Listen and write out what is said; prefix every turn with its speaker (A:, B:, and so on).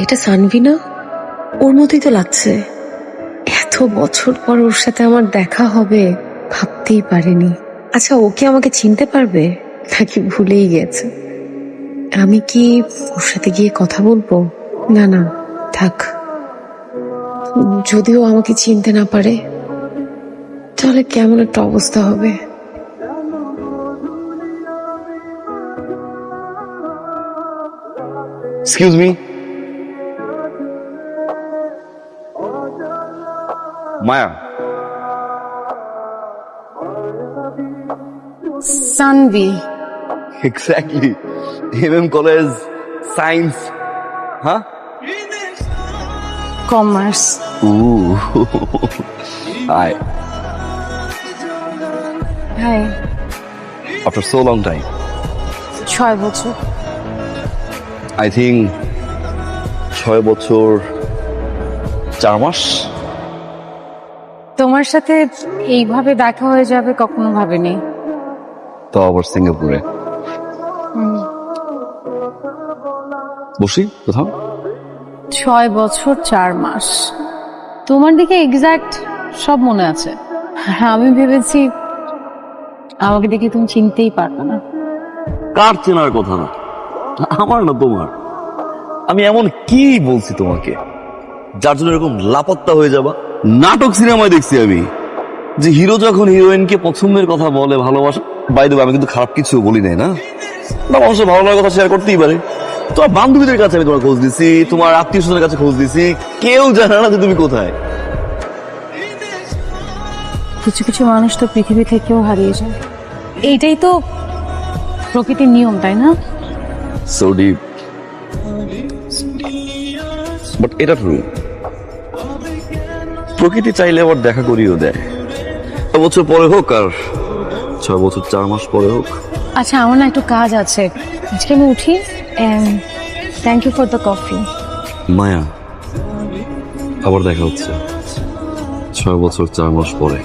A: এটা সানভি না? ওর মতোই তো লাগছে। এত বছর পর ওর সাথে আমার দেখা হবে ভাবতেই পারিনি। আচ্ছা, ও কি আমাকে চিনতে পারবে নাকি ভুলেই গেছে? আমি কি ওর সাথে গিয়ে কথা বলবো? না না, থাক। যদিও আমাকে চিনতে না পারে তাহলে কেমন একটা অবস্থা হবে।
B: Excuse me, Maya.
A: Sanvi.
B: Exactly, MM college, science, হ্যাঁ?
A: Commerce.
B: Hi.
A: Hi.
B: After so long time.
A: 6 বছর।
B: আই থিঙ্ক 6 বছর 4 মাস।
A: তোমার সাথে এইভাবে দেখা হয়ে যাবে কখনো ভাবিনি।
B: তো আবার সিঙ্গাপুরে। বসি কোথাও।
A: 6 বছর 4 মাস। তোমার দিকে এক্সাক্ট সব মনে আছে। আমি ভেবেছি আমাকে দেখে তুমি চিনতেই পারবে না।
B: কার চেনার কথা না, আমার না তোমার। আমি এমন কি বলছি তোমাকে যার জন্য এরকম লাপাত্তা হয়ে যাবা? নাটক সিনেমায় দেখছি আমি যে হিরো যখন হিরোইনকে পছন্দের কথা বলে, ভালোবাসা। বাই দ্য ওয়ে, আমি কিন্তু খারাপ কিছু বলি নাই না। মানুষের ভালো লাগার কথা শেয়ার করতেই পারে। তোমার বান্ধবীদের কাছে আমি তোমার খোঁজ দিছি, তোমার আত্মীয় স্বজনের কাছে খোঁজ দিছি, কেউ জানে না যে তুমি কোথায়।
A: কিছু কিছু মানুষ তো পৃথিবী থেকেও হারিয়ে যায়। এইটাই তো প্রকৃতির নিয়ম, তাই না?
B: সো ডিপ, বাট এটা ট্রু। প্রকৃতি চাইলে আবার দেখা করিও দেয়। 6 বছর পরে হোক আর 6 বছর 4 মাস পরে হোক।
A: আচ্ছা, আমার না একটু কাজ আছে, আজকে আমি উঠি। Thank you for the coffee.
B: Maya, আবার দেখা হচ্ছে 6 বছর 4 মাস পরে।